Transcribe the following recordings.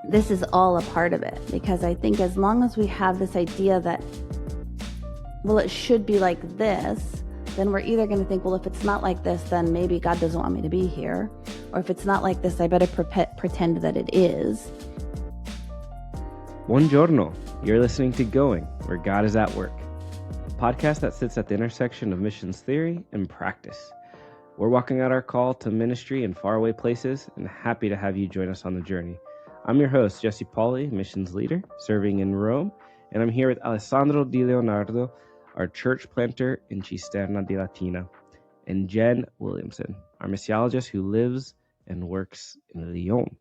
this is all a part of it, because I think as long as we have this idea that, well, it should be like this, then we're either going to think, well, if it's not like this, then maybe God doesn't want me to be here. Or if it's not like this, I better pretend that it is. Buongiorno. You're listening to Going, where God is at work, a podcast that sits at the intersection of missions theory and practice. We're walking out our call to ministry in faraway places, and happy to have you join us on the journey. I'm your host, Jesse Pauli, missions leader, serving in Rome, and I'm here with Alessandro Di Leonardo, our church planter in Cisterna di Latina, and Jen Williamson, our missiologist who lives and works in Lyon.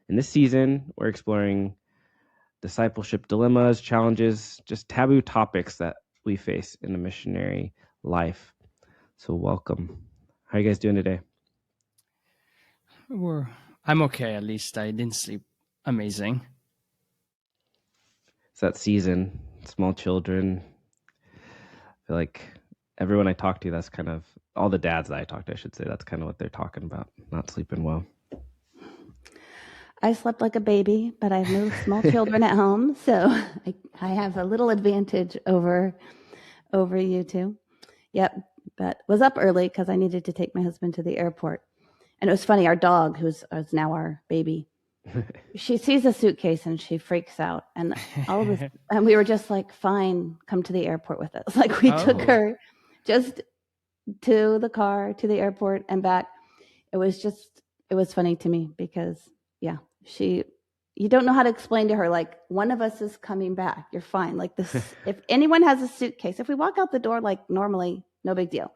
In this season, we're exploring discipleship dilemmas, challenges, just taboo topics that we face in the missionary life. So welcome. How are you guys doing today? I'm okay, at least. I didn't sleep amazing. It's that season, small children. I feel like everyone I talk to, that's kind of, all the dads that I talk to, I should say, that's kind of what they're talking about, not sleeping well. I slept like a baby, but I have no small children at home, so I have a little advantage over you two. Yep, but was up early because I needed to take my husband to the airport. And it was funny, our dog, who's now our baby, she sees a suitcase and she freaks out. And all of this, and we were just like, fine, come to the airport with us. Like we took her just to the car, to the airport and back. It was funny to me because, yeah, you don't know how to explain to her, like, one of us is coming back. You're fine. Like this, if anyone has a suitcase, if we walk out the door, like normally, no big deal.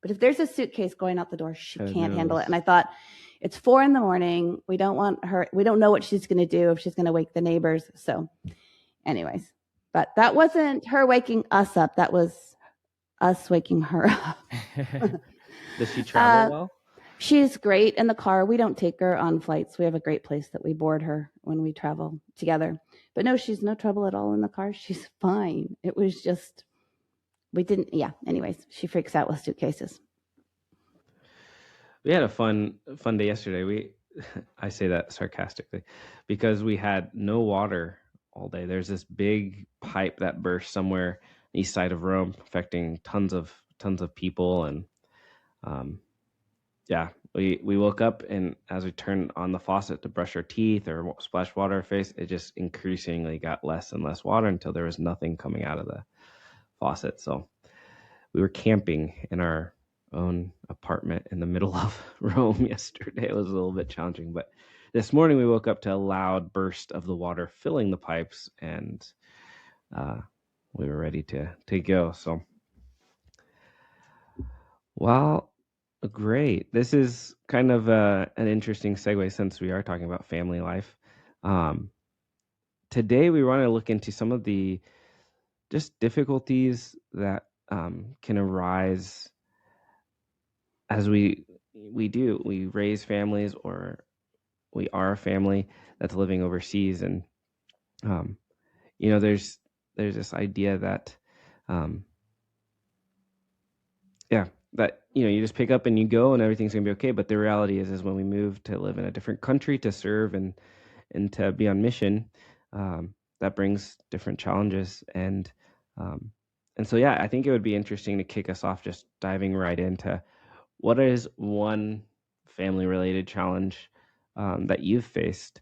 But if there's a suitcase going out the door, she can't handle it. And I thought, it's 4 a.m. We don't want her. We don't know what she's going to do, if she's going to wake the neighbors. So anyways, but that wasn't her waking us up. That was us waking her up. Does she travel well? She's great in the car. We don't take her on flights. We have a great place that we board her when we travel together. But no, she's no trouble at all in the car. She's fine. It was just, anyways, she freaks out with suitcases. We had a fun day yesterday. I say that sarcastically because we had no water all day. There's this big pipe that burst somewhere east side of Rome, affecting tons of people. And we woke up, and as we turned on the faucet to brush our teeth or splash water our face, it just increasingly got less and less water until there was nothing coming out of the faucet. So we were camping in our own apartment in the middle of Rome yesterday. It was a little bit challenging, but this morning we woke up to a loud burst of the water filling the pipes, and we were ready to go. So, well, great. This is kind of an interesting segue since we are talking about family life. Today we want to look into some of the just difficulties that can arise as we raise families, or we are a family that's living overseas. And there's this idea that that you just pick up and you go and everything's gonna be okay. But the reality is when we move to live in a different country to serve and to be on mission, that brings different challenges. And so I think it would be interesting to kick us off just diving right into what is one family-related challenge that you've faced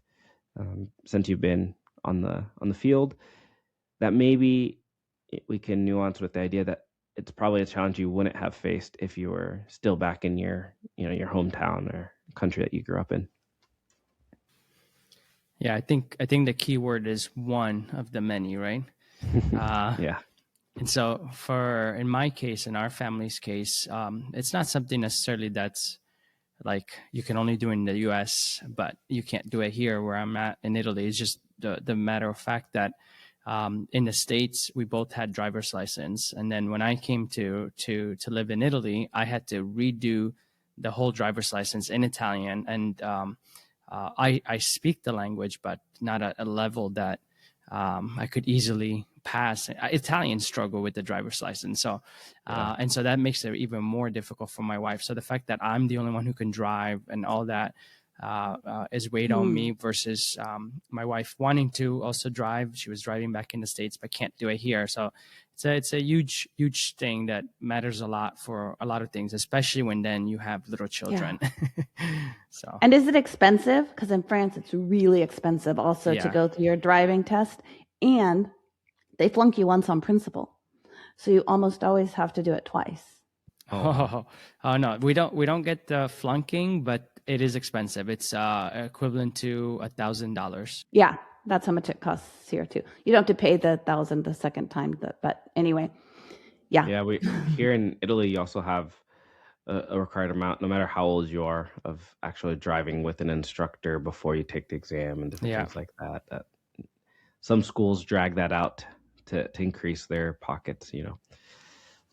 since you've been on the field, that maybe we can nuance with the idea that it's probably a challenge you wouldn't have faced if you were still back in your hometown or country that you grew up in. Yeah, I think the key word is one of the many, right? Yeah. And so in my case, in our family's case, it's not something necessarily that's like you can only do in the US, but you can't do it here where I'm at in Italy. It's just the matter of fact that in the States, we both had driver's license. And then when I came to live in Italy, I had to redo the whole driver's license in Italian. And I speak the language, but not at a level that I could easily pass. Italians struggle with the driver's license. So, and so that makes it even more difficult for my wife. So the fact that I'm the only one who can drive and all that, is weighed on me versus my wife wanting to also drive. She was driving back in the States, but can't do it here. So it's a huge thing that matters a lot for a lot of things, especially when then you have little children. So. And is it expensive? Because in France, it's really expensive also to go through your driving test, and they flunk you once on principle, so you almost always have to do it twice. Oh no, we don't get the flunking, but it is expensive. It's equivalent to $1,000. Yeah, that's how much it costs here too. You don't have to pay the $1,000 the second time, but anyway, Yeah, we here in Italy, you also have a required amount, no matter how old you are, of actually driving with an instructor before you take the exam and different things like that. That some schools drag that out to increase their pockets.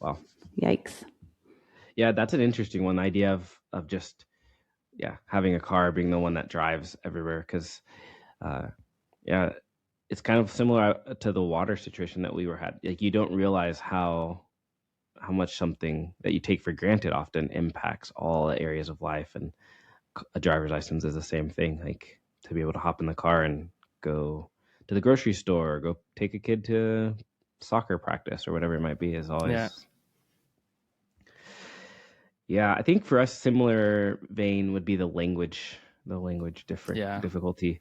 Wow. Yikes. Yeah, that's an interesting one. The idea of just having a car being the one that drives everywhere, because it's kind of similar to the water situation that we had. Like, you don't realize how much something that you take for granted often impacts all the areas of life. And a driver's license is the same thing. Like, to be able to hop in the car and go to the grocery store, or go take a kid to soccer practice or whatever it might be, is always. Yeah, I think for us, similar vein would be the language difficulty.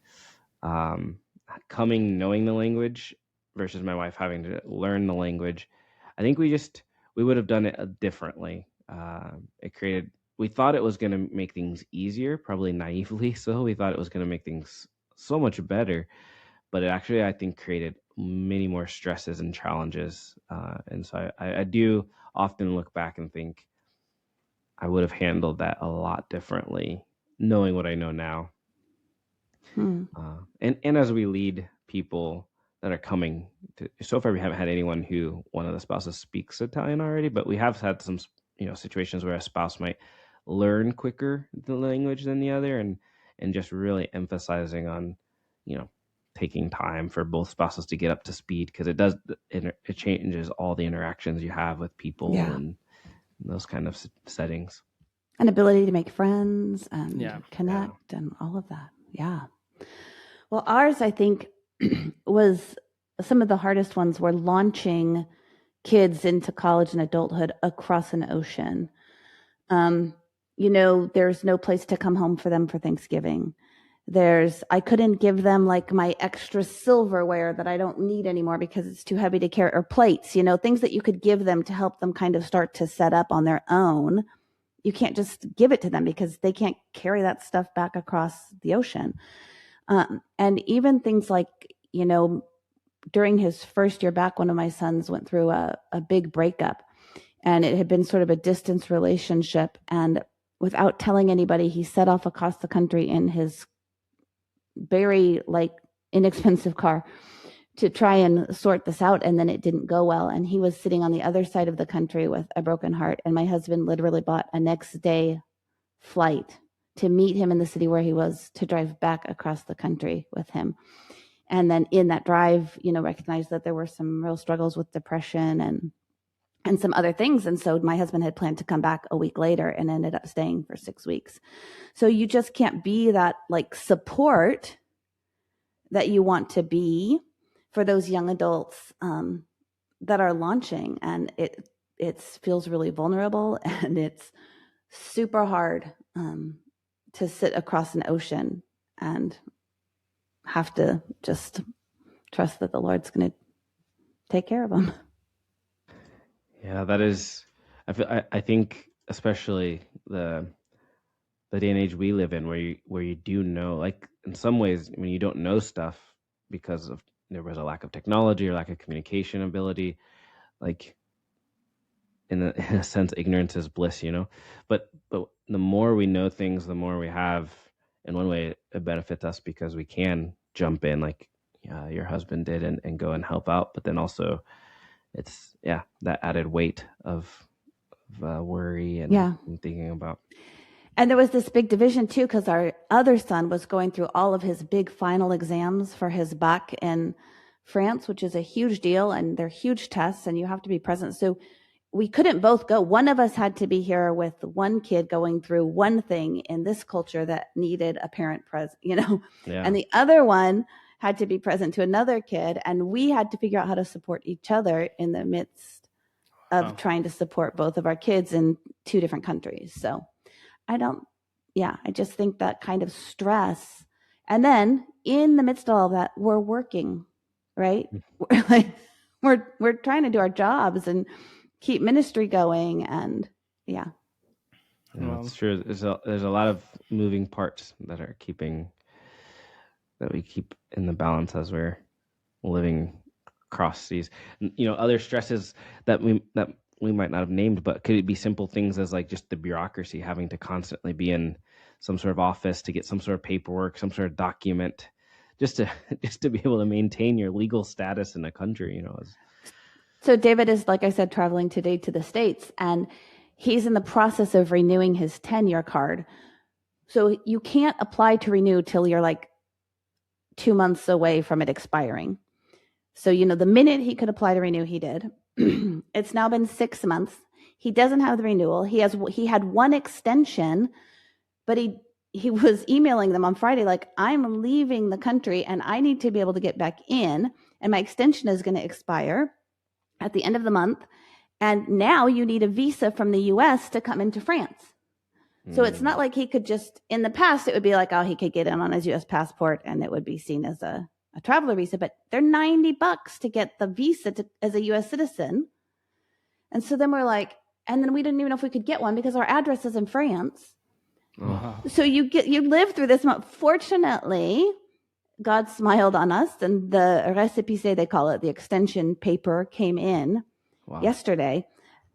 Knowing the language versus my wife having to learn the language. I think we would have done it differently. We thought it was going to make things easier, probably naively so. We thought it was going to make things so much better, but it actually, I think, created many more stresses and challenges. And so I do often look back and think I would have handled that a lot differently, knowing what I know now. And as we lead people that are coming to, so far we haven't had anyone who one of the spouses speaks Italian already, but we have had some situations where a spouse might learn quicker the language than the other, and just really emphasizing on taking time for both spouses to get up to speed, because it changes all the interactions you have with people and those kind of settings, and ability to make friends and connect and all of that. Well, ours, I think, was some of the hardest ones were launching kids into college and adulthood across an ocean. There's no place to come home for them for Thanksgiving. I couldn't give them like my extra silverware that I don't need anymore because it's too heavy to carry, or plates, things that you could give them to help them kind of start to set up on their own. You can't just give it to them because they can't carry that stuff back across the ocean. And even things like, during his first year back, one of my sons went through a big breakup, and it had been sort of a distance relationship. And without telling anybody, he set off across the country in his very inexpensive car to try and sort this out. And then it didn't go well. And he was sitting on the other side of the country with a broken heart. And my husband literally bought a next day flight to meet him in the city where he was, to drive back across the country with him. And then in that drive, recognized that there were some real struggles with depression and some other things. And so my husband had planned to come back a week later and ended up staying for 6 weeks. So you just can't be that support that you want to be for those young adults that are launching. And it feels really vulnerable, and it's super hard to sit across an ocean and have to just trust that the Lord's going to take care of them. Yeah, that is. I think especially the day and age we live in, where you do know, like in some ways, when you don't know stuff because of there was a lack of technology or lack of communication ability, like in a sense, ignorance is bliss, But the more we know things, the more we have. In one way, it benefits us because we can jump in, like your husband did, and go and help out. But then also, it's that added weight of worry and thinking about. And there was this big division too, because our other son was going through all of his big final exams for his bac in France, which is a huge deal, and they're huge tests, and you have to be present. So we couldn't both go. One of us had to be here with one kid going through one thing in this culture that needed a parent present, and the other one had to be present to another kid. And we had to figure out how to support each other in the midst of trying to support both of our kids in 2 different countries. So I just think that kind of stress. And then in the midst of all of that, we're working, right? We're trying to do our jobs and keep ministry going, and it's true. There's a lot of moving parts that we keep in the balance as we're living across these, other stresses that we might not have named, but could it be simple things as like just the bureaucracy, having to constantly be in some sort of office to get some sort of paperwork, some sort of document, just to be able to maintain your legal status in a country, So David is, like I said, traveling today to the States, and he's in the process of renewing his tenure card. So you can't apply to renew till you're like 2 months away from it expiring. So, the minute he could apply to renew, he did. It's now been 6 months. He doesn't have the renewal. He had one extension, but he was emailing them on Friday, like, I'm leaving the country and I need to be able to get back in, and my extension is going to expire at the end of the month. And now you need a visa from the US to come into France. So it's not like he could just, in the past, it would be like, oh, he could get in on his US passport and it would be seen as a traveler visa, but they're $90 to get the visa as a US citizen. And so then we're like, and then we didn't even know if we could get one because our address is in France. Wow. So you live through this month. Fortunately, God smiled on us, and the récépissé, they call it, the extension paper, came in yesterday.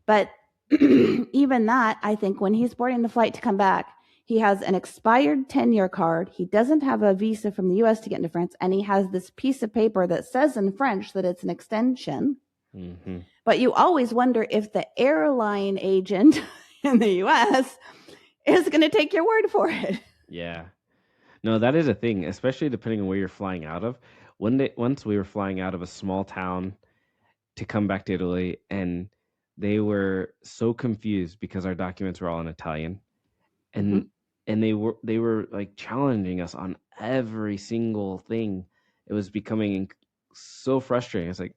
But even that, I think when he's boarding the flight to come back, he has an expired tenure card. He doesn't have a visa from the US to get into France. And he has this piece of paper that says in French that it's an extension. Mm-hmm. But you always wonder if the airline agent in the US is going to take your word for it. Yeah. No, that is a thing, especially depending on where you're flying out of. Once we were flying out of a small town to come back to Italy, and they were so confused because our documents were all in Italian, and and they were like challenging us on every single thing. It was becoming so frustrating. It's like,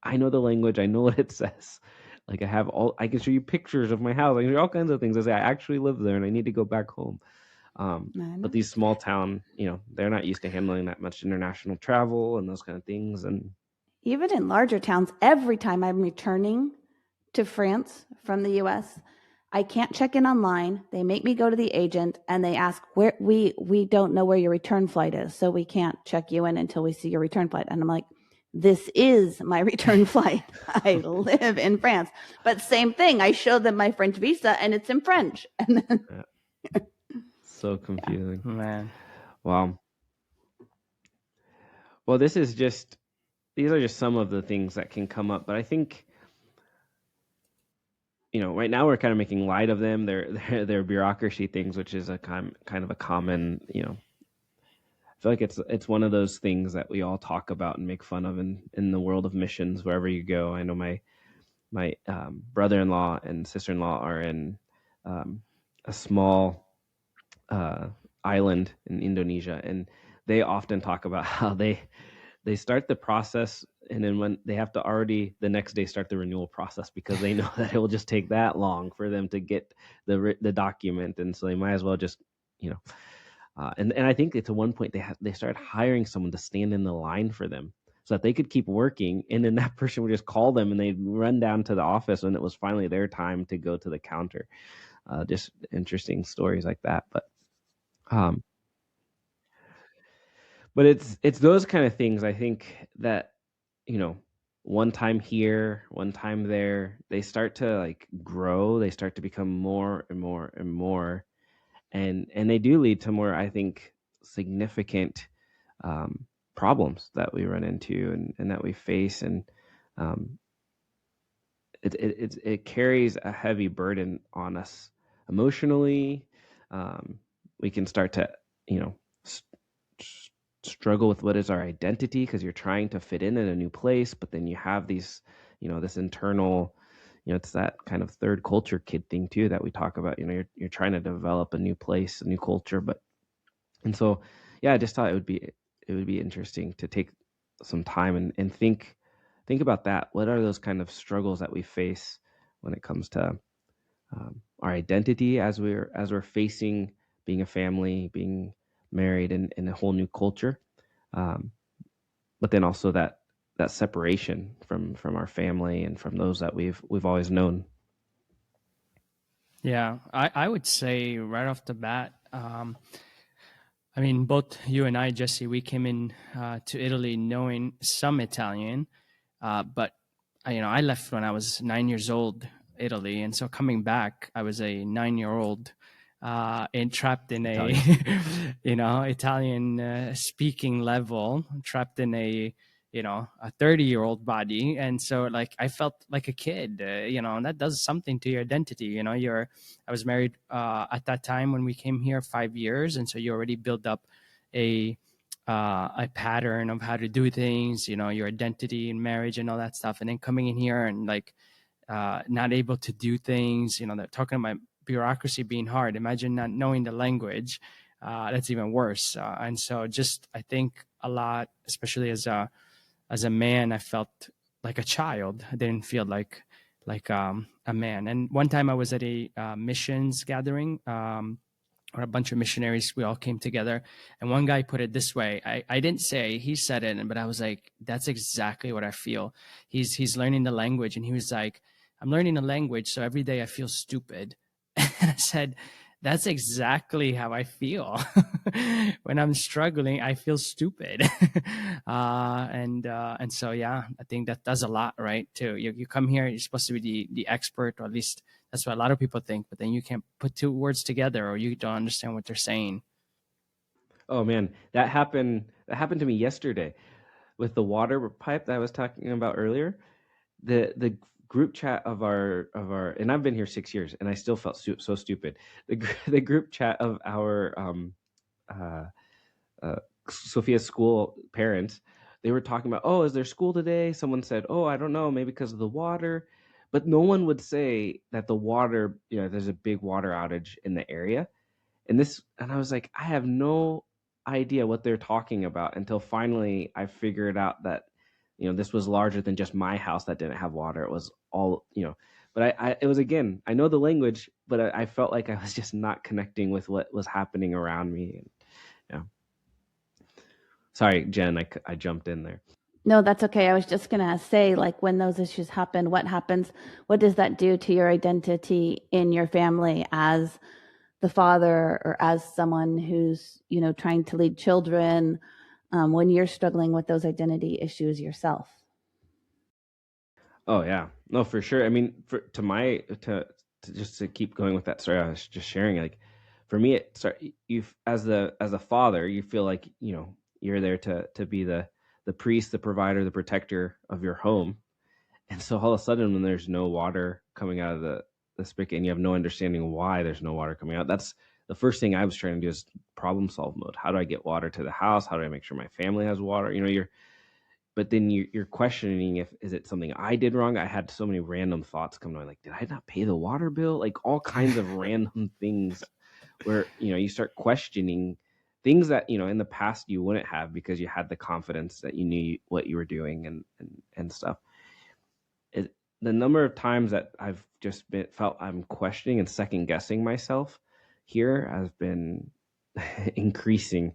I know the language, I know what it says. Like I can show you pictures of my house, I can show you all kinds of things. I say I actually live there and I need to go back home. But these small town, they're not used to handling that much international travel and those kind of things. And even in larger towns, every time I'm returning to France from the US, I can't check in online. They make me go to the agent and they ask, where we don't know where your return flight is, so we can't check you in until we see your return flight. And I'm like, this is my return flight. I live in France. But same thing, I show them my French visa and it's in French. And then so confusing. Man. Wow. Well, these are just some of the things that can come up, but I think, right now we're kind of making light of them. They're bureaucracy things, which is a kind of a common, I feel like it's one of those things that we all talk about and make fun of in the world of missions, wherever you go. I know my brother-in-law and sister-in-law are in a small island in Indonesia, and they often talk about how they start the process, and then when they have to already the next day start the renewal process because they know that it will just take that long for them to get the document, and so they might as well just and I think at one point they started hiring someone to stand in the line for them so that they could keep working, and then that person would just call them and they'd run down to the office when it was finally their time to go to the counter. Just interesting stories like that, but it's those kind of things, I think, that one time here, one time there, they start to like grow, they start to become more and more and more, and they do lead to more, I think, significant problems that we run into and that we face, and it carries a heavy burden on us emotionally. We can start to struggle with what is our identity because you're trying to fit in a new place, but then you have these this internal it's that kind of third culture kid thing too that we talk about. You're trying to develop a new place, a new culture, and so yeah, I just thought it would be interesting to take some time and think about that. What are those kind of struggles that we face when it comes to our identity as we're facing being a family, being married in a whole new culture, um, but then also that separation from our family and from those that we've always known. Yeah, I would say right off the bat, I mean, both you and I, Jesse, we came in to Italy knowing some Italian, but I left when I was 9 years old, Italy, and so coming back, I was a 9-year-old and trapped in a Italian. Italian speaking level, trapped in a 30-year-old body, and so like I felt like a kid, and that does something to your identity. I was married at that time when we came here 5 years, and so you already build up a pattern of how to do things, your identity in marriage and all that stuff, and then coming in here and like not able to do things. They're talking about bureaucracy being hard. Imagine not knowing the language. That's even worse. And so just I think a lot, especially as a man, I felt like a child. I didn't feel like a man. And one time I was at a missions gathering, where a bunch of missionaries, we all came together, and one guy put it this way. I didn't say, he said it, but I was like, that's exactly what I feel. He's learning the language, and he was like, I'm learning the language, so every day I feel stupid. And I said, that's exactly how I feel. When I'm struggling, I feel stupid. And so yeah, I think that does a lot, right? Too. You come here, you're supposed to be the expert, or at least that's what a lot of people think, but then you can't put two words together, or you don't understand what they're saying. Oh man, that happened to me yesterday with the water pipe that I was talking about earlier. The group chat of our and I've been here 6 years and I still felt so stupid. The group chat of our uh, uh, Sophia's school parents, they were talking about, oh, is there school today? Someone said, oh, I don't know, maybe because of the water, but no one would say that the water, there's a big water outage in the area. And I was like, I have no idea what they're talking about until finally I figured out that this was larger than just my house that didn't have water. It was all, but it was, again, I know the language, but I felt like I was just not connecting with what was happening around me. And, yeah. Sorry, Jen, I jumped in there. No, that's okay. I was just going to say, like, when those issues happen, what happens? What does that do to your identity in your family as the father, or as someone who's, trying to lead children, when you're struggling with those identity issues yourself? Oh yeah, no, for sure. I mean, to just to keep going with that story I was just sharing, like for me, you, as a father, you feel like you're there to be the priest, the provider, the protector of your home. And so all of a sudden, when there's no water coming out of the spigot and you have no understanding why there's no water coming out, that's the first thing I was trying to do, is problem solve mode. How do I get water to the house? How do I make sure my family has water? But then you're questioning, if is it something I did wrong. I had so many random thoughts coming on, like, did I not pay the water bill? Like all kinds of random things where you start questioning things that in the past you wouldn't have, because you had the confidence that you knew what you were doing and stuff. The number of times that I've just felt I'm questioning and second guessing myself here has been increasing,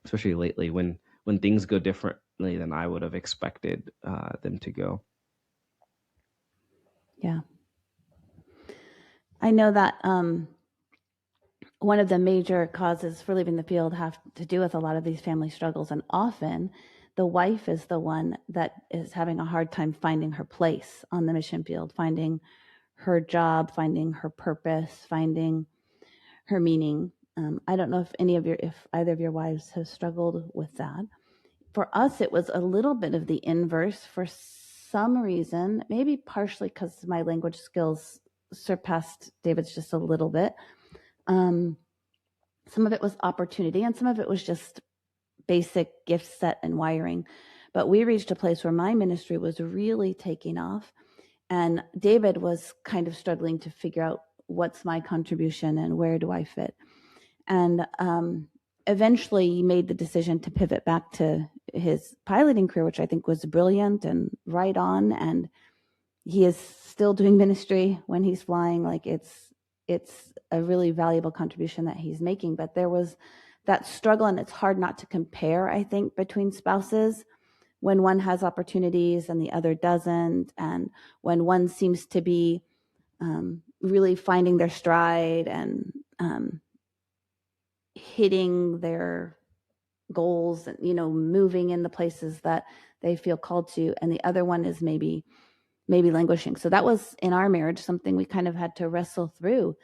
especially lately, when things go differently than I would have expected them to go. Yeah. I know that one of the major causes for leaving the field have to do with a lot of these family struggles, and often the wife is the one that is having a hard time finding her place on the mission field, finding her job, finding her purpose, finding her meaning. I don't know if either of your wives have struggled with that. For us, it was a little bit of the inverse for some reason, maybe partially because my language skills surpassed David's just a little bit. Some of it was opportunity, and some of it was just basic gift set and wiring. But we reached a place where my ministry was really taking off, And David was kind of struggling to figure out what's my contribution and where do I fit. And eventually he made the decision to pivot back to his piloting career, which I think was brilliant and right on. And he is still doing ministry when he's flying. Like it's a really valuable contribution that he's making. But there was that struggle, and it's hard not to compare, I think, between spouses when one has opportunities and the other doesn't, and when one seems to be really finding their stride and hitting their goals and, moving in the places that they feel called to, and the other one is maybe languishing. So that was, in our marriage, something we kind of had to wrestle through.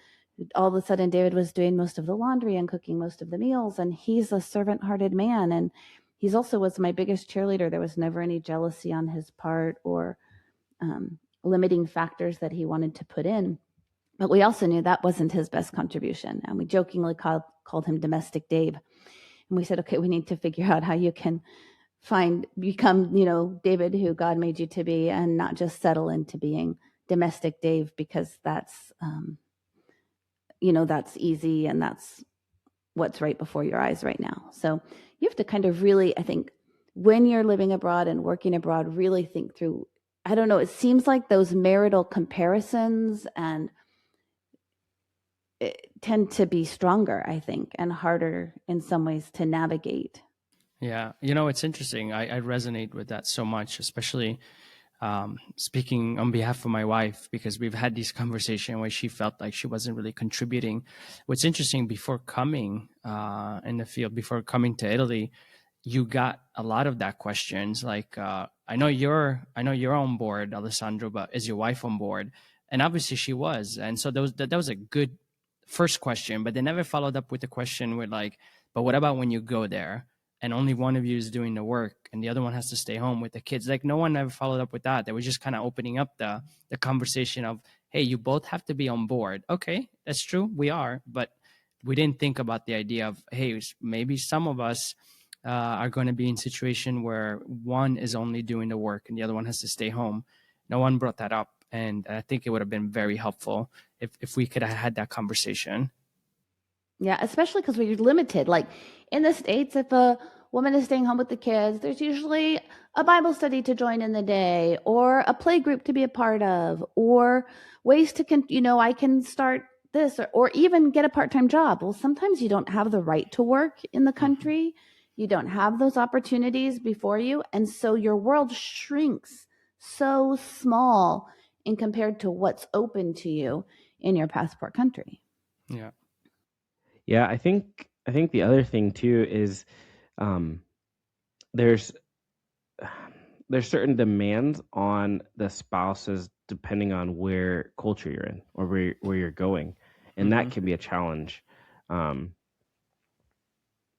All of a sudden, David was doing most of the laundry and cooking most of the meals, and he's a servant-hearted man, and he's also was my biggest cheerleader. There was never any jealousy on his part or limiting factors that he wanted to put in. But we also knew that wasn't his best contribution, and we jokingly called him Domestic Dave. And we said, okay, we need to figure out how you can become, David, who God made you to be, and not just settle into being Domestic Dave, because that's, that's easy and that's what's right before your eyes right now. So you have to kind of really, I think, when you're living abroad and working abroad, really think through, I don't know, it seems like those marital comparisons and tend to be stronger, I think, and harder in some ways to navigate. Yeah. It's interesting. I resonate with that so much, especially speaking on behalf of my wife, because we've had this conversation where she felt like she wasn't really contributing. What's interesting, before coming in the field, before coming to Italy, you got a lot of that questions. Like, I know you're on board, Alessandro, but is your wife on board? And obviously she was. And so that was a good first question, but they never followed up with the question with like, but what about when you go there and only one of you is doing the work and the other one has to stay home with the kids? Like, no one ever followed up with that. They were just kind of opening up the conversation of, hey, you both have to be on board. Okay, that's true, we are, but we didn't think about the idea of, hey, maybe some of us are going to be in a situation where one is only doing the work and the other one has to stay home. No one brought that up, and I think it would have been very helpful if we could have had that conversation. Yeah, especially because we're limited. Like in the States, if a woman is staying home with the kids, there's usually a Bible study to join in the day, or a play group to be a part of, or ways to, I can start this, or even get a part-time job. Well, sometimes you don't have the right to work in the country. You don't have those opportunities before you. And so your world shrinks so small in compared to what's open to you in your passport country. Yeah. Yeah, I think the other thing too is there's certain demands on the spouses depending on where culture you're in or where you're going, and that can be a challenge.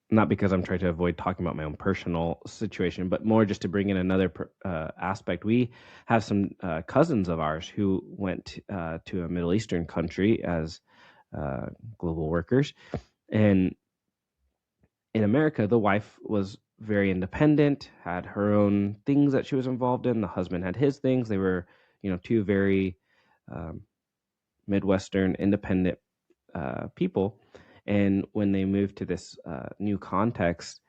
Not because I'm trying to avoid talking about my own personal situation, but more just to bring in another aspect. We have some cousins of ours who went to a Middle Eastern country as global workers. And in America, the wife was very independent, had her own things that she was involved in. The husband had his things. They were, two very Midwestern independent people. And when they moved to this new context,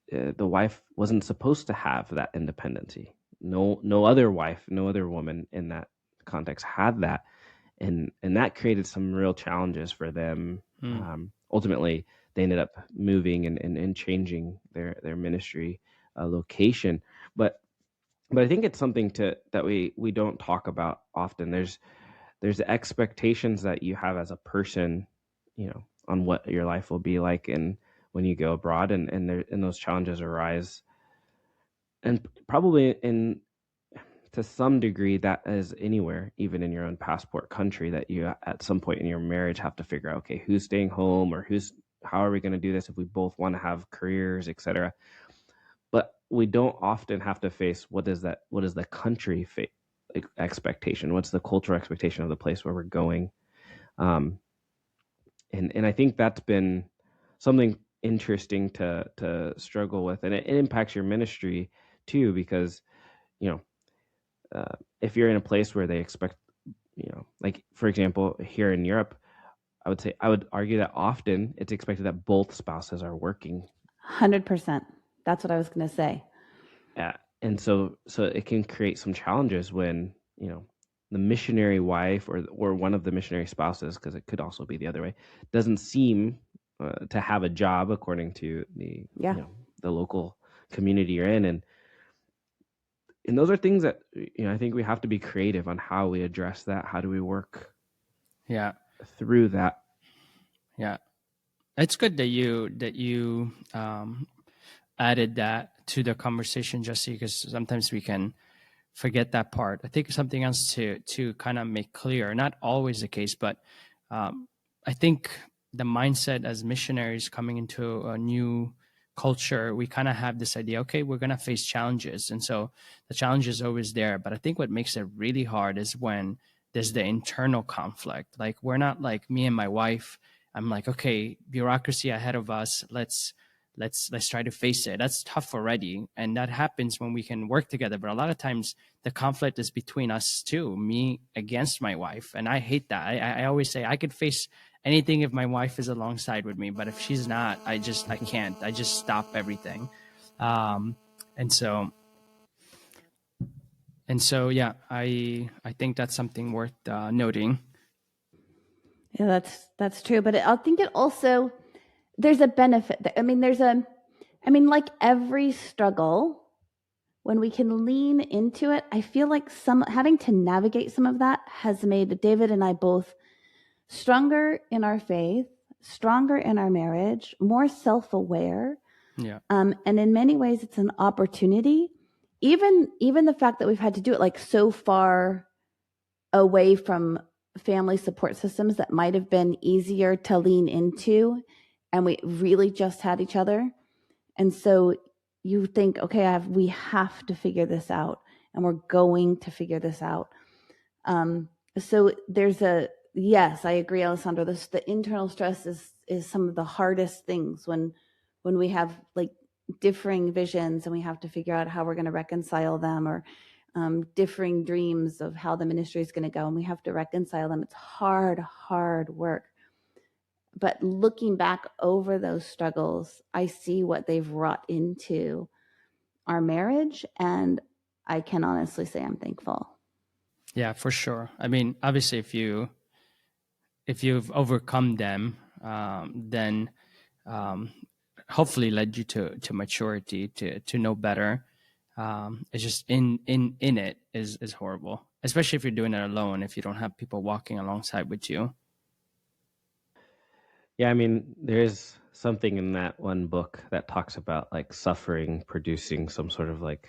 the wife wasn't supposed to have that independency. No other wife, no other woman in that context had that, and that created some real challenges for them. Ultimately, they ended up moving and changing their ministry location. But I think it's something that we don't talk about often. There's expectations that you have as a person, on what your life will be like, and when you go abroad, and those challenges arise, and probably to some degree that is anywhere, even in your own passport country, that you at some point in your marriage have to figure out, okay, who's staying home, or how are we going to do this if we both want to have careers, etc. But we don't often have to face what is the country expectation, what's the cultural expectation of the place where we're going. And I think that's been something interesting to struggle with, and it impacts your ministry too, because if you're in a place where they expect, like for example, here in Europe, I would argue that often it's expected that both spouses are working. 100%. That's what I was going to say. Yeah. And so it can create some challenges when, the missionary wife or one of the missionary spouses, because it could also be the other way, doesn't seem to have a job according to the the local community you're in, and those are things that I think we have to be creative on how we address that. How do we work through that? Yeah, it's good that you added that to the conversation, Jesse, because sometimes we can forget that part. I think something else to kind of make clear, not always the case, but I think the mindset as missionaries coming into a new culture, we kind of have this idea, okay, we're going to face challenges. And so the challenge is always there. But I think what makes it really hard is when there's the internal conflict. Like, we're not like me and my wife. I'm like, okay, bureaucracy ahead of us. Let's try to face it. That's tough already. And that happens when we can work together. But a lot of times the conflict is between us too, me against my wife. And I hate that. I always say I could face anything if my wife is alongside with me, but if she's not, I can't. I just stop everything. And so yeah, I think that's something worth noting. Yeah, that's true. But I think it also, there's a benefit. Like every struggle, when we can lean into it, I feel like having to navigate some of that has made David and I both stronger in our faith, stronger in our marriage, more self-aware. Yeah. And in many ways, it's an opportunity. Even the fact that we've had to do it like so far away from family support systems that might have been easier to lean into, and we really just had each other. And so you think, okay, we have to figure this out, and we're going to figure this out. So there's yes, I agree, Alessandro. The internal stress is some of the hardest things when we have like differing visions and we have to figure out how we're going to reconcile them, or differing dreams of how the ministry is going to go, and we have to reconcile them. It's hard work. But looking back over those struggles, I see what they've wrought into our marriage, and I can honestly say I'm thankful. Yeah, for sure. I mean, obviously, if you've overcome them, then hopefully led you to maturity, to know better. It's just in it is horrible, especially if you're doing it alone, if you don't have people walking alongside with you. Yeah, I mean, there's something in that one book that talks about like suffering producing some sort of like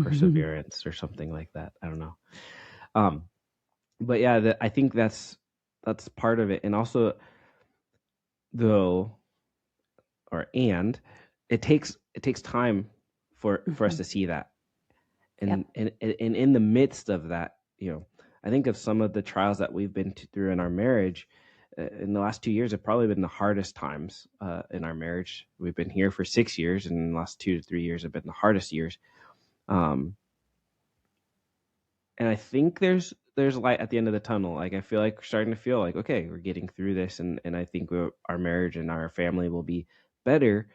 perseverance or something like that. I don't know. But yeah, I think that's part of it. And also, it takes time for us to see that. And in the midst of that, I think of some of the trials that we've been through in our marriage. In the last 2 years have probably been the hardest times in our marriage. We've been here for 6 years, and the last 2 to 3 years have been the hardest years. And I think there's light at the end of the tunnel. Like, I feel like we're starting to feel like, okay, we're getting through this, and I think our marriage and our family will be better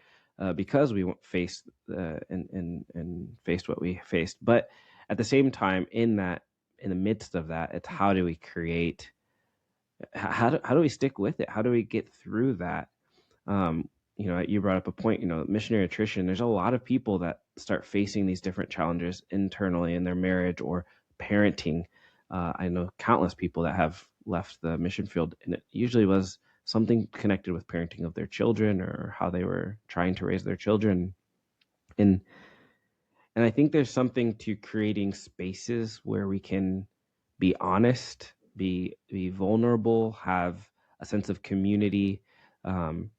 because we faced and faced what we faced. But at the same time, in the midst of that, it's how do we create. How do we stick with it? How do we get through that? You brought up a point, missionary attrition. There's a lot of people that start facing these different challenges internally in their marriage or parenting. I know countless people that have left the mission field, and it usually was something connected with parenting of their children or how they were trying to raise their children. And I think there's something to creating spaces where we can be honest, be vulnerable, have a sense of community, and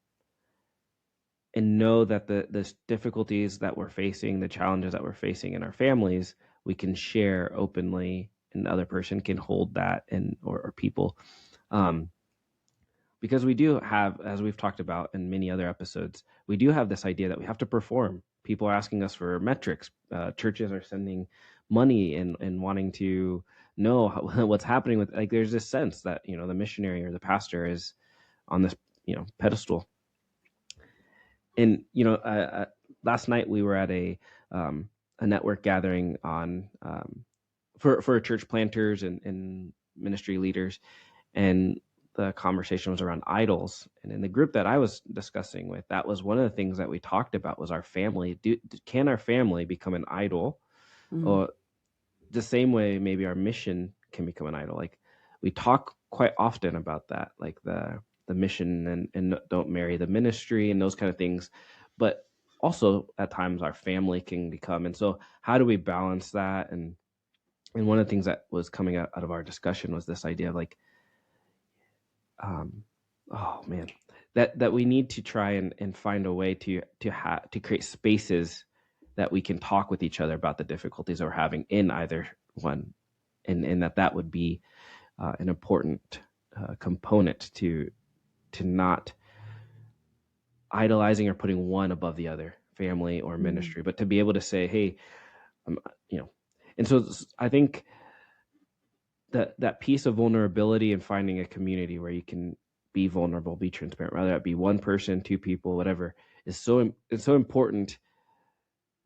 know that the difficulties that we're facing, the challenges that we're facing in our families, we can share openly, and the other person can hold that, or people, because we do have, as we've talked about in many other episodes, we do have this idea that we have to perform. People are asking us for metrics. Churches are sending money and wanting to know what's happening with, like, there's this sense that, the missionary or the pastor is on this, pedestal. And, last night we were at a network gathering on, for church planters and ministry leaders. And the conversation was around idols. And in the group that I was discussing with, that was one of the things that we talked about was our family. Can our family become an idol? Or the same way maybe our mission can become an idol. Like, we talk quite often about that, like the mission and don't marry the ministry and those kind of things. But also at times our family can become. And so how do we balance that? And one of the things that was coming out of our discussion was this idea of like, oh man, that we need to try and find a way to create spaces that we can talk with each other about the difficulties that we're having in either one, and that would be an important component to not idolizing or putting one above the other, family or ministry, but to be able to say, hey, and so I think that piece of vulnerability and finding a community where you can be vulnerable, be transparent, whether that be one person, two people, whatever, it's so important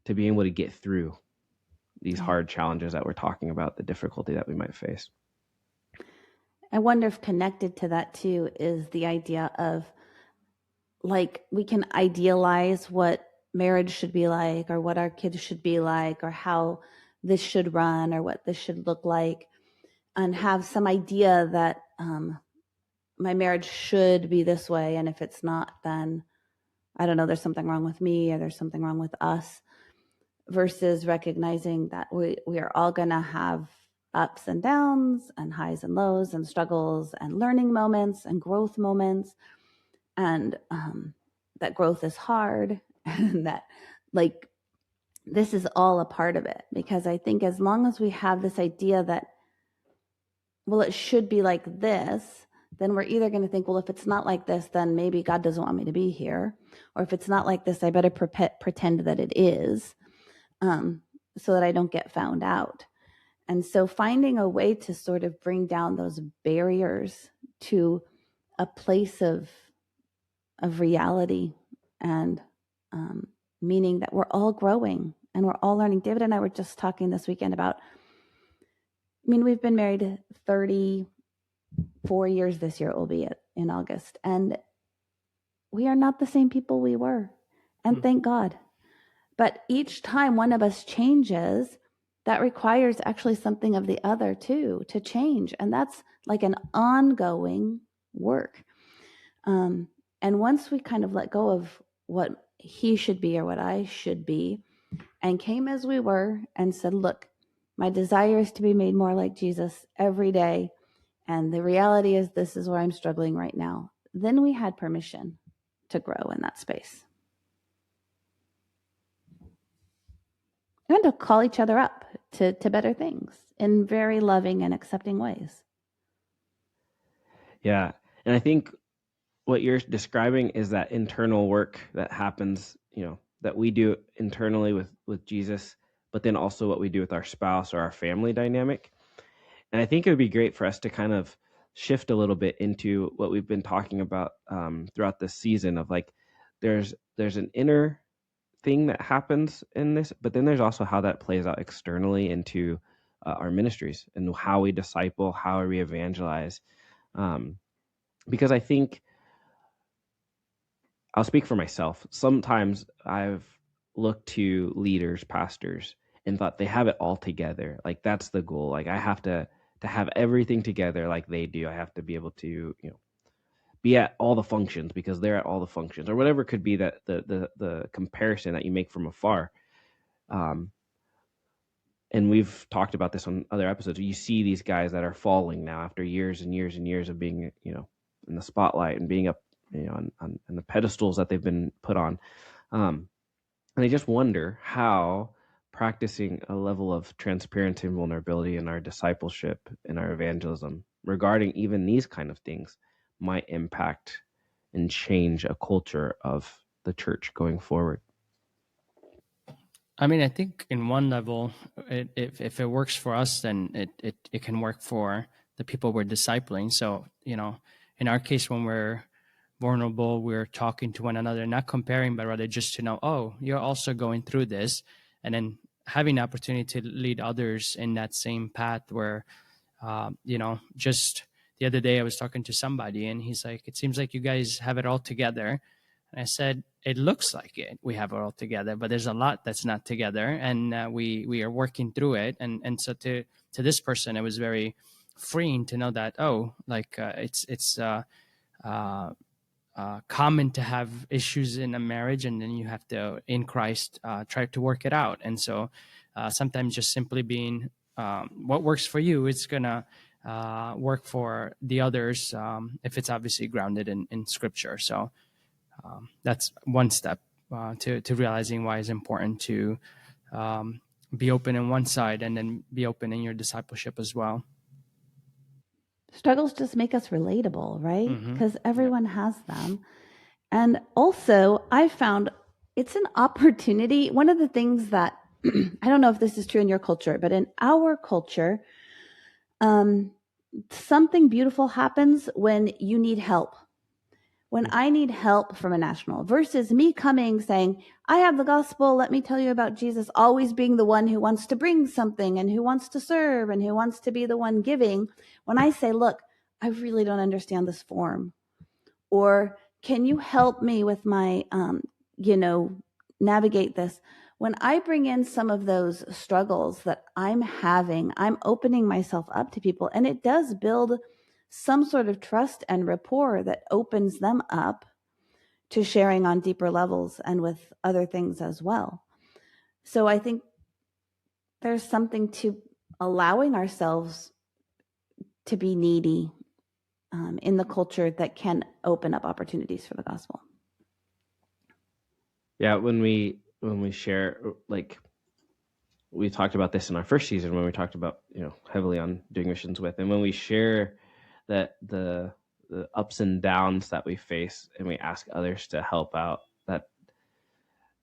to be able to get through these hard challenges that we're talking about, the difficulty that we might face. I wonder if connected to that too is the idea of, like, we can idealize what marriage should be like, or what our kids should be like, or how this should run, or what this should look like, and have some idea that my marriage should be this way. And if it's not, then I don't know, there's something wrong with me, or there's something wrong with us, versus recognizing that we are all going to have ups and downs and highs and lows and struggles and learning moments and growth moments. And that growth is hard, and that, like, this is all a part of it. Because I think as long as we have this idea that, well, it should be like this, then we're either going to think, well, if it's not like this, then maybe God doesn't want me to be here. Or if it's not like this, I better pretend that it is, so that I don't get found out. And so finding a way to sort of bring down those barriers to a place of reality and meaning that we're all growing and we're all learning. David and I were just talking this weekend about, we've been married 34 years this year, it will be in August. And we are not the same people we were. And thank God. But each time one of us changes, that requires actually something of the other too, to change. And that's like an ongoing work. And once we kind of let go of what he should be or what I should be, and came as we were and said, look, my desire is to be made more like Jesus every day. And the reality is, this is where I'm struggling right now. Then we had permission to grow in that space. And to call each other up to better things in very loving and accepting ways. Yeah. And I think what you're describing is that internal work that happens, that we do internally with Jesus, but then also what we do with our spouse or our family dynamic. And I think it would be great for us to kind of shift a little bit into what we've been talking about throughout this season of, like, there's an inner thing that happens in this, but then there's also how that plays out externally into our ministries and how we disciple, how we evangelize. Because I think, I'll speak for myself. Sometimes I've looked to leaders, pastors, and thought they have it all together. Like, that's the goal. Like, I have to have everything together like they do. I have to be able to, be at all the functions because they're at all the functions, or whatever could be that the comparison that you make from afar. And we've talked about this on other episodes. You see these guys that are falling now after years and years and years of being, in the spotlight and being up, on the pedestals that they've been put on. And I just wonder how practicing a level of transparency and vulnerability in our discipleship, in our evangelism, regarding even these kind of things, might impact and change a culture of the church going forward. I mean, I think in one level, if it works for us, then it can work for the people we're discipling. So, in our case, when we're vulnerable, we're talking to one another, not comparing, but rather just to know, oh, you're also going through this. And then having the opportunity to lead others in that same path where, just the other day I was talking to somebody and he's like, it seems like you guys have it all together. And I said, it looks like it. We have it all together, but there's a lot that's not together, and we are working through it. And so to this person, it was very freeing to know that it's common to have issues in a marriage, and then you have to, in Christ, try to work it out. And so sometimes just simply being what works for you is gonna work for the others if it's obviously grounded in Scripture. So. That's one step to realizing why it's important to be open on one side and then be open in your discipleship as well. Struggles just make us relatable, right? Because everyone has them. And also, I found it's an opportunity. One of the things that, I don't know if this is true in your culture, but in our culture, something beautiful happens when you need help. When I need help from a national versus me coming saying, I have the gospel, let me tell you about Jesus, always being the one who wants to bring something and who wants to serve and who wants to be the one giving. When I say, look, I really don't understand this form, or can you help me with my, navigate this? When I bring in some of those struggles that I'm having, I'm opening myself up to people, and it does build some sort of trust and rapport that opens them up to sharing on deeper levels and with other things as well. So I think there's something to allowing ourselves to be needy in the culture that can open up opportunities for the gospel. Yeah, when we share, like, we talked about this in our first season when we talked about, heavily on doing missions with, and when we share that the ups and downs that we face and we ask others to help out, that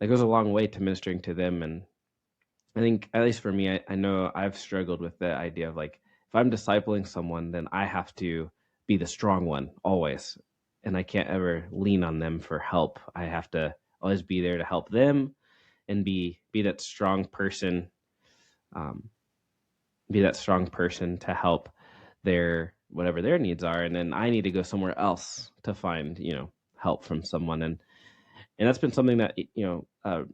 goes a long way to ministering to them. And I think, at least for me, I know I've struggled with the idea of, like, if I'm discipling someone, then I have to be the strong one always, and I can't ever lean on them for help. I have to always be there to help them and be that strong person, to help their whatever their needs are, and then I need to go somewhere else to find help from someone. And that's been something that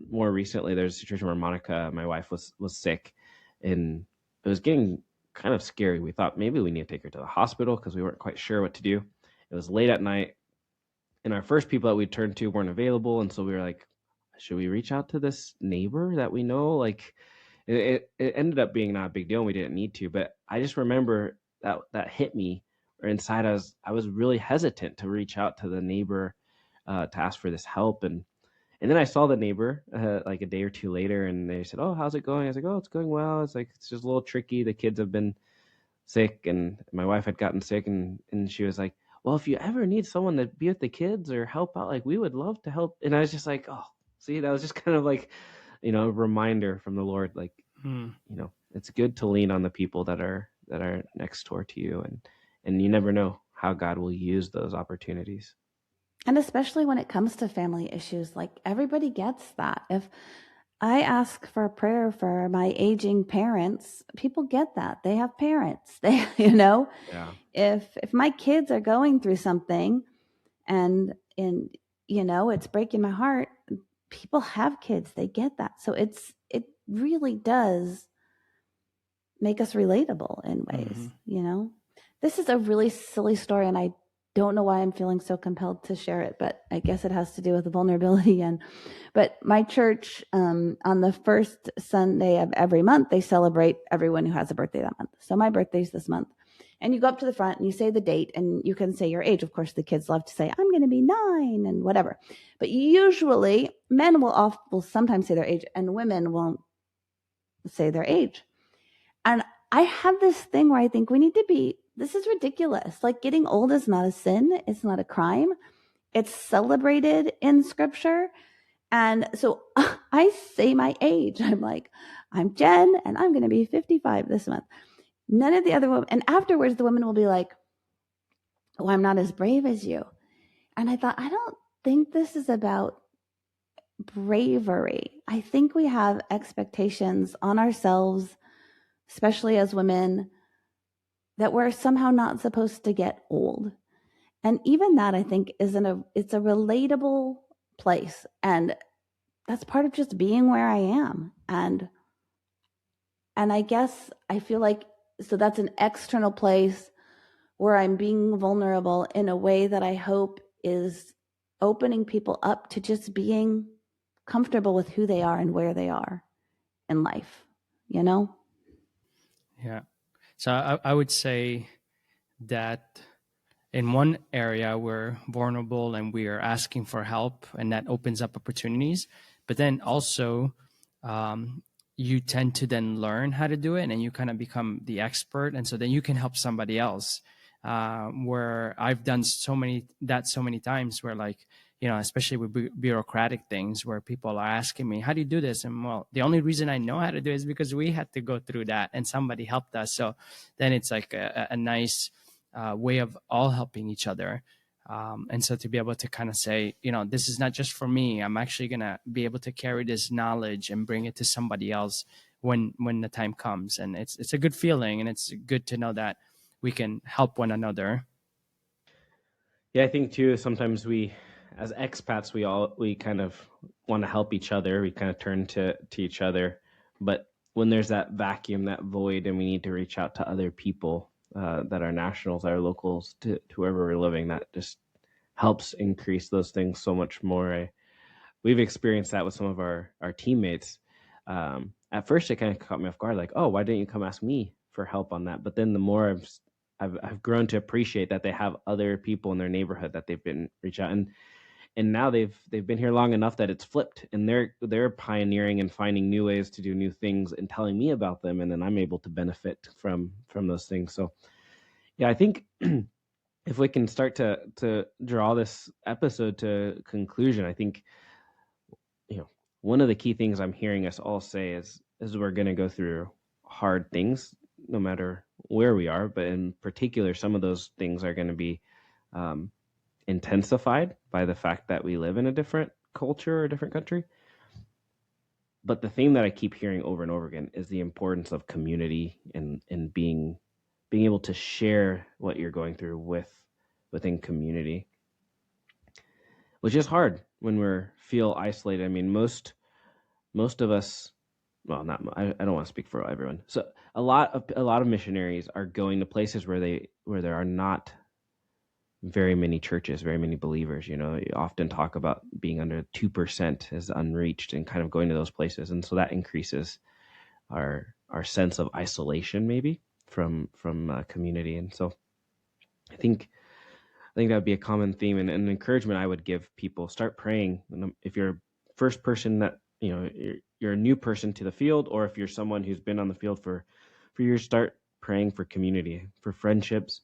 more recently, there's a situation where Monica, my wife, was sick, and it was getting kind of scary. We thought maybe we need to take her to the hospital because we weren't quite sure what to do. It was late at night, and our first people that we turned to weren't available, and so we were like, should we reach out to this neighbor that we know? Like, it ended up being not a big deal, and we didn't need to, but I just remember that hit me, or inside I was really hesitant to reach out to the neighbor to ask for this help. And then I saw the neighbor like a day or two later, and they said, oh, how's it going? I was like, oh, it's going well. It's like, it's just a little tricky. The kids have been sick, and my wife had gotten sick, and she was like, well, if you ever need someone to be with the kids or help out, like, we would love to help. And I was just like, oh, see, that was just kind of like, a reminder from the Lord, like, it's good to lean on the people that are next door to you, and you never know how God will use those opportunities. And especially when it comes to family issues, like, everybody gets that. If I ask for a prayer for my aging parents, people get that. They have parents. They, Yeah. If my kids are going through something and it's breaking my heart, people have kids. They get that. So it really does make us relatable in ways, This is a really silly story, and I don't know why I'm feeling so compelled to share it, but I guess it has to do with vulnerability. But my church, on the first Sunday of every month, they celebrate everyone who has a birthday that month. So my birthday's this month. And you go up to the front and you say the date, and you can say your age. Of course, the kids love to say, I'm going to be 9 and whatever. But usually men will sometimes say their age, and women won't say their age. And I have this thing where I think we need to be, this is ridiculous. Like, getting old is not a sin. It's not a crime. It's celebrated in Scripture. And so I say my age. I'm like, I'm Jen and I'm going to be 55 this month. None of the other women, and afterwards the women will be like, oh, I'm not as brave as you. And I thought, I don't think this is about bravery. I think we have expectations on ourselves, especially as women, that we're somehow not supposed to get old. And even that, I think, it's a relatable place. And that's part of just being where I am. And I guess I feel like, so that's an external place where I'm being vulnerable in a way that I hope is opening people up to just being comfortable with who they are and where they are in life, you know? Yeah. So I would say that in one area we're vulnerable and we are asking for help, and that opens up opportunities. But then also, you tend to then learn how to do it, and you kind of become the expert, and so then you can help somebody else. Where I've done so many times, where, like, especially with bureaucratic things, where people are asking me, how do you do this? And, well, the only reason I know how to do it is because we had to go through that and somebody helped us. So then it's like a nice way of all helping each other. And so to be able to kind of say, this is not just for me, I'm actually going to be able to carry this knowledge and bring it to somebody else when the time comes. And it's a good feeling, and it's good to know that we can help one another. Yeah, I think too, sometimes we, as expats, we kind of want to help each other. We kind of turn to each other. But when there's that vacuum, that void, and we need to reach out to other people that are nationals, our locals, to wherever we're living, that just helps increase those things so much more. We've experienced that with some of our teammates. At first, it kind of caught me off guard, like, oh, why didn't you come ask me for help on that? But then the more I've grown to appreciate that they have other people in their neighborhood that they've been reach out, and now they've been here long enough that it's flipped, and they're pioneering and finding new ways to do new things and telling me about them, and then I'm able to benefit from those things. So yeah, I think if we can start to draw this episode to conclusion, I think one of the key things I'm hearing us all say is we're going to go through hard things no matter where we are, but in particular, some of those things are going to be intensified by the fact that we live in a different culture or a different country. But the theme that I keep hearing over and over again is the importance of community and being able to share what you're going through within community, which is hard when we feel isolated. I mean, most of us, well, not, I don't want to speak for everyone. So a lot of missionaries are going to places where there are not very many churches, very many believers. You often talk about being under 2% as unreached, and kind of going to those places, and so that increases our sense of isolation, maybe from community. And so I think that would be a common theme, and an encouragement I would give people: start praying. If you're first person that you're a new person to the field, or if you're someone who's been on the field for years, start praying for community, for friendships,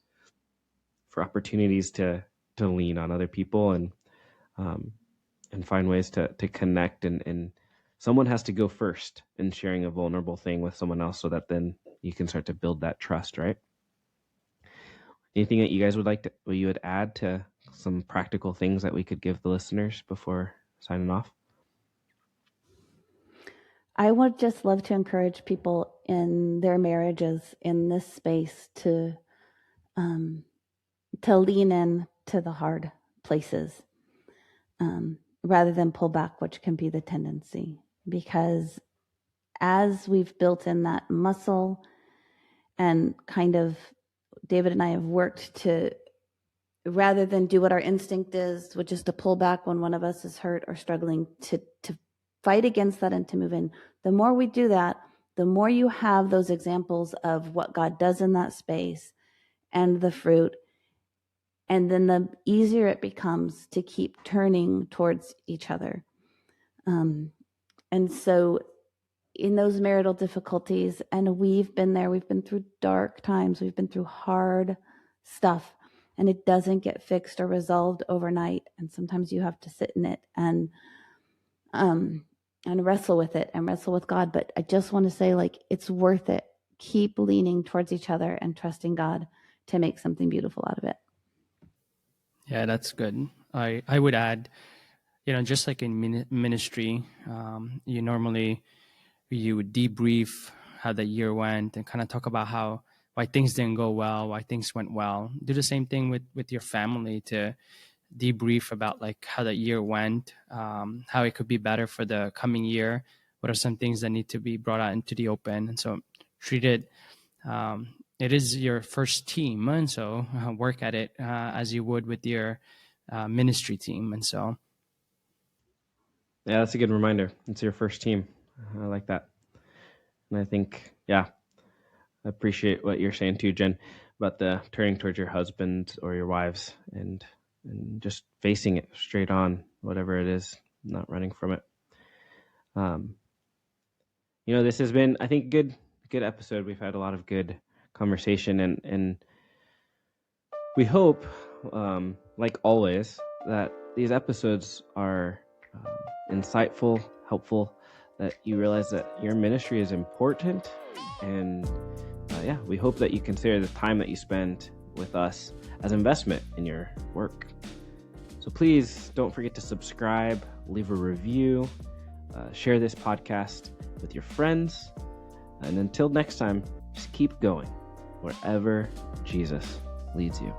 for opportunities to lean on other people, and find ways to connect. And someone has to go first in sharing a vulnerable thing with someone else, so that then you can start to build that trust, right? Anything that you guys would add to some practical things that we could give the listeners before signing off? I would just love to encourage people in their marriages in this space to lean in to the hard places rather than pull back, which can be the tendency. Because as we've built in that muscle, and kind of David and I have worked to, rather than do what our instinct is, which is to pull back when one of us is hurt or struggling, to fight against that and to move in. The more we do that, the more you have those examples of what God does in that space and the fruit. And then the easier it becomes to keep turning towards each other. And so in those marital difficulties, and we've been there, we've been through dark times, we've been through hard stuff, and it doesn't get fixed or resolved overnight. And sometimes you have to sit in it. And and wrestle with it and wrestle with God. But I just want to say, like, it's worth it. Keep leaning towards each other and trusting God to make something beautiful out of it. Yeah, that's good. I would add, just like in ministry, you would debrief how the year went and kind of talk about why things didn't go well, why things went well. Do the same thing with your family, to debrief about like how the year went, how it could be better for the coming year. What are some things that need to be brought out into the open? And so treat it. It is your first team, and so work at it as you would with your ministry team. And so, Yeah, that's a good reminder. It's your first team. I like that. And I think, I appreciate what you're saying too, Jen, about the turning towards your husband or your wives and just facing it straight on, whatever it is, not running from it. This has been, I think, good episode. We've had a lot of good conversation, and we hope, like always, that these episodes are insightful, helpful, that you realize that your ministry is important, and we hope that you consider the time that you spend with us as investment in your work. So please don't forget to subscribe, leave a review, share this podcast with your friends, and until next time, just keep going wherever Jesus leads you.